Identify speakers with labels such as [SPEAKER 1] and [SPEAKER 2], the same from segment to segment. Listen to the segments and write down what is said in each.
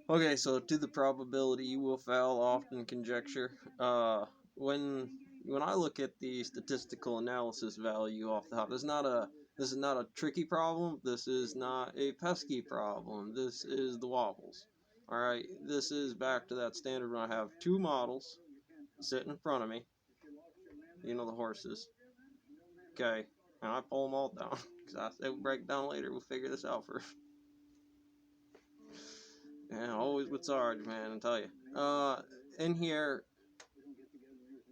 [SPEAKER 1] Okay, so to the probability you will fail often conjecture. When I look at the statistical analysis value off the top, this is not a tricky problem. This is not a pesky problem. This is the wobbles. All right, this is back to that standard when I have two models sitting in front of me. You know the horses. Okay, and I pull them all down because I say we'll break down later. We'll figure this out first. Yeah, always with Sarge, man. I tell you. In here,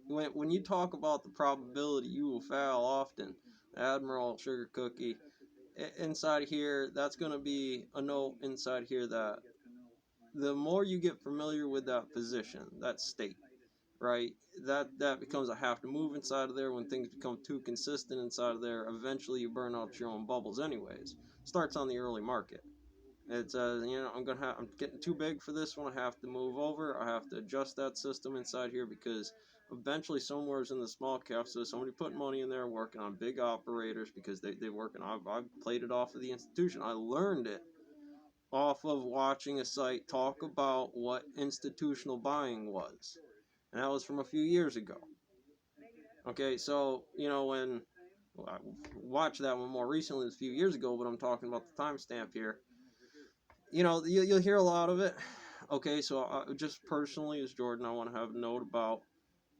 [SPEAKER 1] when you talk about the probability you will fail often, Admiral Sugar Cookie, inside here, that's going to be a note inside here that the more you get familiar with that position, that state, right, that becomes a have to move inside of there. When things become too consistent inside of there, eventually you burn out your own bubbles anyways. Starts on the early market. It's I'm getting too big for this one. I have to move over. I have to adjust that system inside here because eventually somewhere's in the small cap. So somebody put money in there working on big operators because they work, and I've played it off of the institution. I learned it off of watching a site talk about what institutional buying was, and that was from a few years ago. Okay, so when I watched that one more recently, a few years ago, but I'm talking about the timestamp here. You'll hear a lot of it. Okay, so just personally, as Jordan, I want to have a note about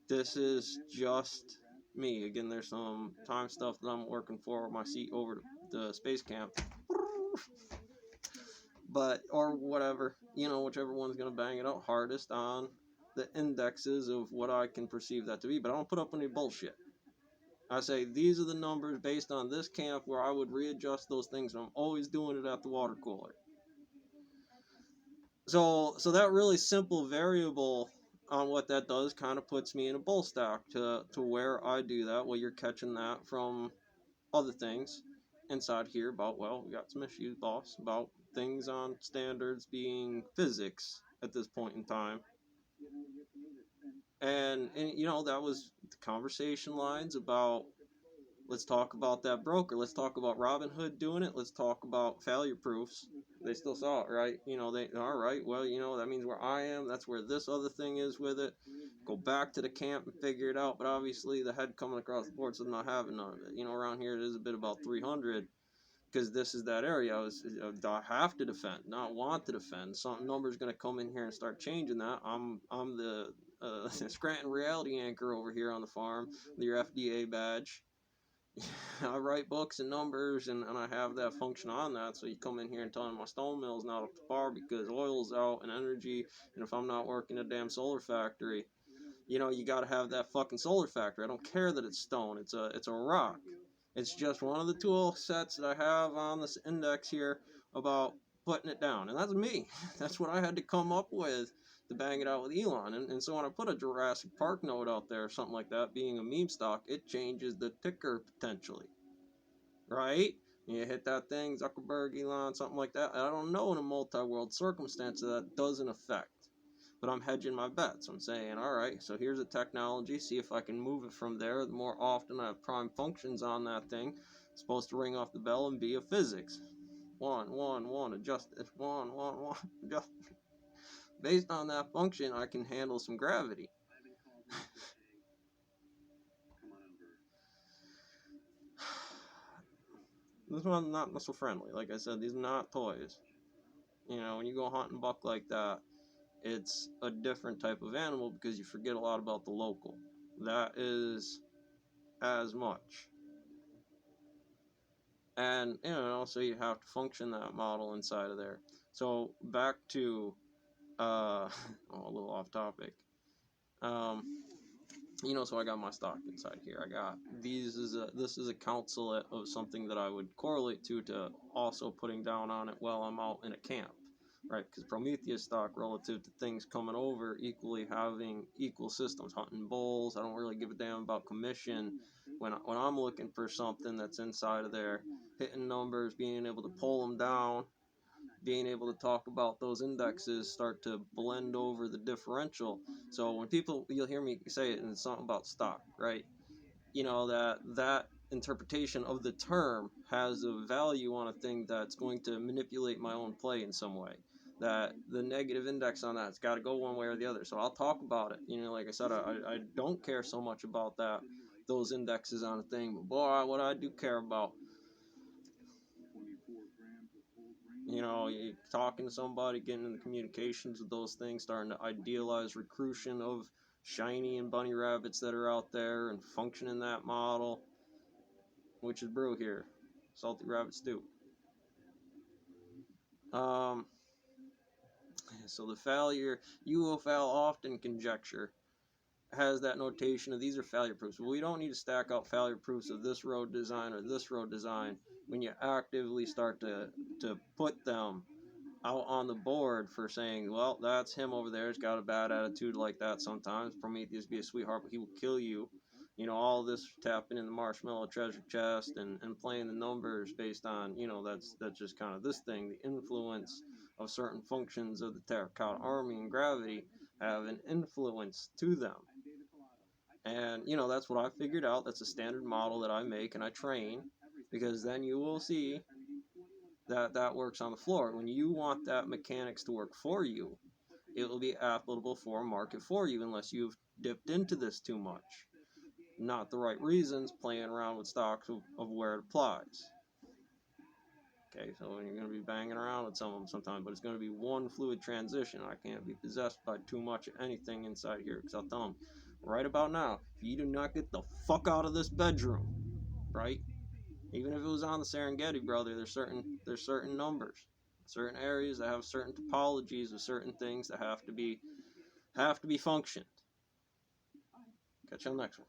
[SPEAKER 1] this is just me. Again, there's some time stuff that I'm working for my seat over to the space camp, but or whatever, whichever one's gonna bang it out hardest on the indexes of what I can perceive that to be. But I don't put up any bullshit. I say these are the numbers based on this camp where I would readjust those things, and I'm always doing it at the water cooler. So that really simple variable on what that does kind of puts me in a bull stock to where I do that. Well, you're catching that from other things inside here about, well, we got some issues, boss, about things on standards being physics at this point in time. And that was the conversation lines about, let's talk about that broker. Let's talk about Robinhood doing it. Let's talk about failure proofs. They still saw it, right? They, all right, well, that means where I am. That's where this other thing is with it. Go back to the camp and figure it out. But obviously, the head coming across the board, so not having none of it. Around here, it is a bit about 300 because this is that area I have to defend, not want to defend. Some number's going to come in here and start changing that. I'm the Scranton reality anchor over here on the farm with your FDA badge. I write books and numbers, and I have that function on that. So you come in here and tell me my stone mill's not up to par because oil's out and energy, and if I'm not working a damn solar factory, you got to have that fucking solar factory. I don't care that it's stone. It's a rock. It's just one of the tool sets that I have on this index here about putting it down, and that's me. That's what I had to come up with to bang it out with Elon. And so when I put a Jurassic Park note out there or something like that, being a meme stock, it changes the ticker potentially, right? You hit that thing, Zuckerberg, Elon, something like that. I don't know in a multi-world circumstance that doesn't affect. But I'm hedging my bets. I'm saying, all right, so here's a technology. See if I can move it from there. The more often I have prime functions on that thing, it's supposed to ring off the bell and be a physics. One, adjust it. One, adjust. Based on that function, I can handle some gravity. This one's not muscle friendly. Like I said, these are not toys. When you go hunt and buck like that, it's a different type of animal because you forget a lot about the local. That is as much. And so you have to function that model inside of there. So back to a little off topic. So I got my stock inside here. I got this is a council of something that I would correlate to also putting down on it while I'm out in a camp, right? Because Prometheus stock relative to things coming over equally having equal systems, hunting bulls. I don't really give a damn about commission when I'm looking for something that's inside of there, hitting numbers, being able to pull them down, being able to talk about those indexes start to blend over the differential. So when you'll hear me say it, and it's something about stock, right? That interpretation of the term has a value on a thing that's going to manipulate my own play in some way. that the negative index on that's got to go one way or the other. So I'll talk about it. You know, like I said, I don't care so much about that, those indexes on a thing, but boy, what I do care about, you know, you talking to somebody, getting in the communications with those things, starting to idealize recruitment of shiny and bunny rabbits that are out there and function in that model, which is brew here, salty rabbit stew. Um, so the failure, you will fail often conjecture has that notation of these are failure proofs. Well, we don't need to stack out failure proofs of this road design or this road design when you actively start to put them out on the board for saying, well, that's him over there. He's got a bad attitude like that sometimes. Prometheus be a sweetheart, but he will kill you. You know, all this tapping in the marshmallow treasure chest and playing the numbers based on, you know, that's just kind of this thing. The influence of certain functions of the terracotta army and gravity have an influence to them. And, you know, that's what I figured out. That's a standard model that I make and I train, because then you will see that works on the floor. When you want that mechanics to work for you, it will be applicable for a market for you unless you've dipped into this too much. Not the right reasons, playing around with stocks of where it applies. Okay, so you're going to be banging around with some of them sometimes, but it's going to be one fluid transition. I can't be possessed by too much of anything inside here, because I'll tell them, right about now, if you do not get the fuck out of this bedroom, right? Even if it was on the Serengeti, brother, there's certain numbers, certain areas that have certain topologies of certain things that have to be functioned. Catch you on the next one.